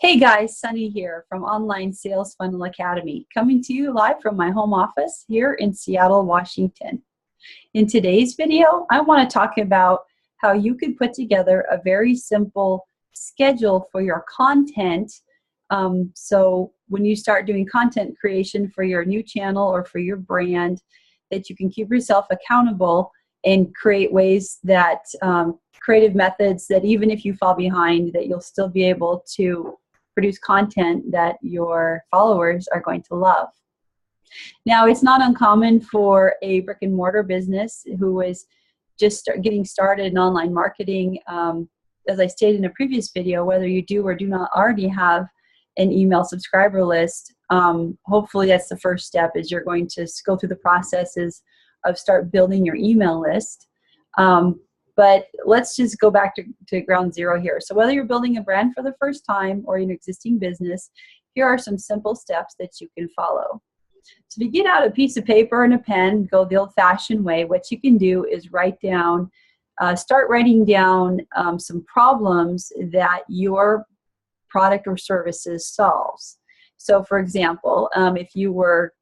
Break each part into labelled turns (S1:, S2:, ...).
S1: Hey guys, Sunny here from Online Sales Funnel Academy, coming to you live from my home office here in Seattle, Washington. In today's video, I want to talk about how you could put together a very simple schedule for your content. So when you start doing content creation for your new channel or for your brand, that you can keep yourself accountable and create ways that creative methods that even if you fall behind, that you'll still be able to produce content that your followers are going to love. Now, it's not uncommon for a brick and mortar business who is just getting started in online marketing. As I stated in a previous video, whether you do or do not already have an email subscriber list, hopefully that's the first step, is you're going to go through the processes of start building your email list. But let's just go back to ground zero here. So whether you're building a brand for the first time or an existing business, here are some simple steps that you can follow. So to get out a piece of paper and a pen, go the old-fashioned way, what you can do is start writing down some problems that your product or services solves. So for example, if you were,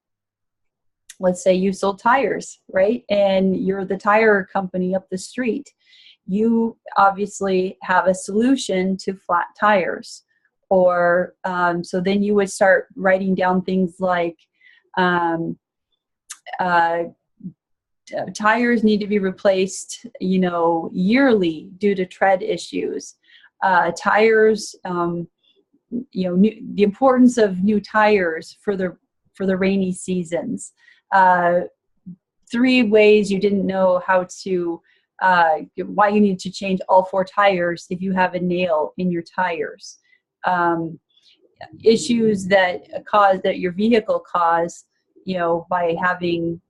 S1: let's say you sold tires, right? And you're the tire company up the street. You obviously have a solution to flat tires. Or so then you would start writing down things like tires need to be replaced, yearly due to tread issues. Tires, the importance of new tires for the rainy seasons. 3 ways you didn't know how to, why you need to change all 4 tires if you have a nail in your tires. Issues that your vehicle cause, by having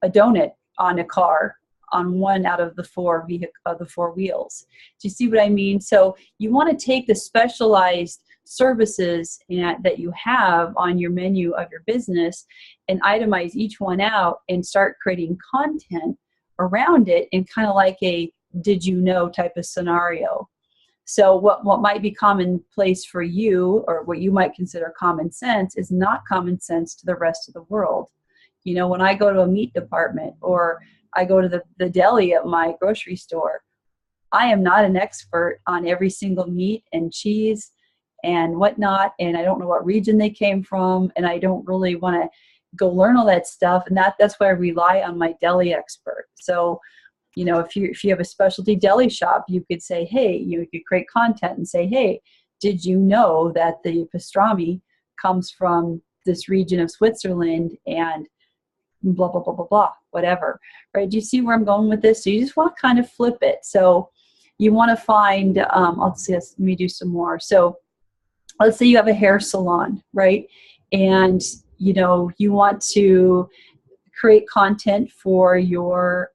S1: a donut on a car on one out of the 4 wheels. Do you see what I mean? So you want to take the specialized services that you have on your menu of your business and itemize each one out and start creating content around it in kind of like a did you know type of scenario. So what might be commonplace for you, or what you might consider common sense, is not common sense to the rest of the world. When I go to a meat department or I go to the deli at my grocery store, I am not an expert on every single meat and cheese and whatnot, and I don't know what region they came from, and I don't really want to go learn all that stuff, and that's why I rely on my Deli Expert. So, if you have a specialty deli shop, you could say, hey, you could create content and say, hey, did you know that the pastrami comes from this region of Switzerland and blah, blah, blah, blah, blah, whatever, right? Do you see where I'm going with this? So you just want to kind of flip it. So you want to find, let me do some more. So let's say you have a hair salon, right? And, you want to create content for your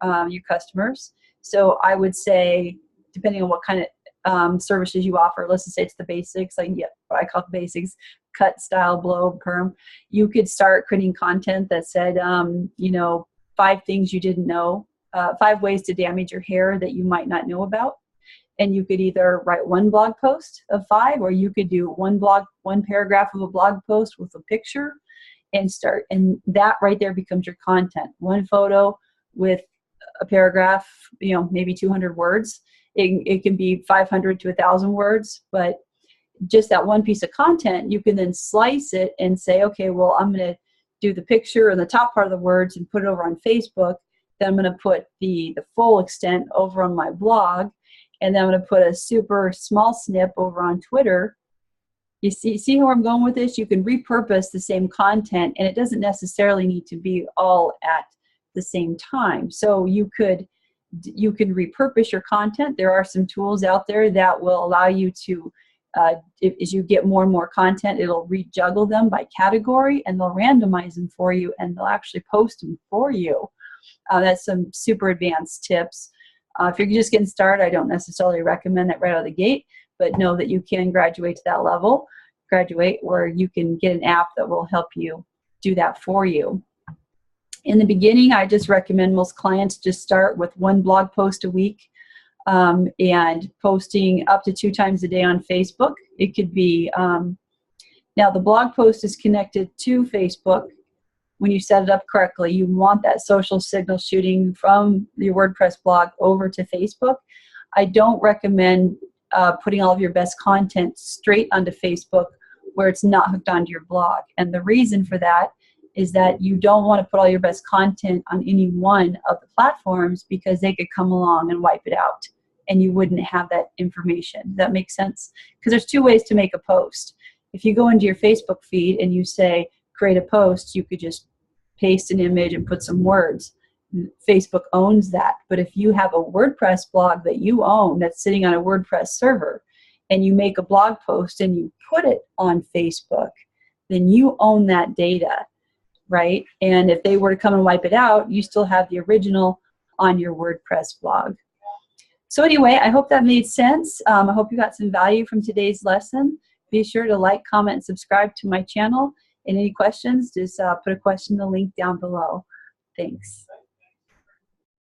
S1: customers. So I would say, depending on what kind of services you offer, let's just say it's the basics, like what I call the basics, cut, style, blow, perm. You could start creating content that said, 5 things you didn't know, 5 ways to damage your hair that you might not know about. And you could either write 1 blog post of 5, or you could do 1 paragraph of a blog post with a picture and start. And that right there becomes your content. 1 photo with a paragraph, maybe 200 words. It can be 500 to 1,000 words, but just that 1 piece of content, you can then slice it and say, okay, well, I'm going to do the picture and the top part of the words and put it over on Facebook. Then I'm going to put the full extent over on my blog. And then I'm going to put a super small snip over on Twitter. You see where I'm going with this? You can repurpose the same content, and it doesn't necessarily need to be all at the same time. So you can repurpose your content. There are some tools out there that will allow you to, as you get more and more content, it'll rejuggle them by category, and they'll randomize them for you, and they'll actually post them for you. That's some super advanced tips. If you're just getting started, I don't necessarily recommend that right out of the gate, but know that you can graduate to that level, where you can get an app that will help you do that for you. In the beginning, I just recommend most clients just start with 1 blog post a week. and posting up to 2 times a day on Facebook. It could be, now the blog post is connected to Facebook. When you set it up correctly, you want that social signal shooting from your WordPress blog over to Facebook. I don't recommend putting all of your best content straight onto Facebook where it's not hooked onto your blog. And the reason for that is that you don't want to put all your best content on any one of the platforms because they could come along and wipe it out and you wouldn't have that information. Does that make sense? Because there's 2 ways to make a post. If you go into your Facebook feed and you say, create a post, you could just paste an image and put some words. Facebook owns that. But if you have a WordPress blog that you own that's sitting on a WordPress server and you make a blog post and you put it on Facebook, then you own that data, right? And if they were to come and wipe it out, you still have the original on your WordPress blog. So anyway, I hope that made sense. I hope you got some value from today's lesson. Be sure to like, comment, and subscribe to my channel. And any questions, just put a question in the link down below. Thanks.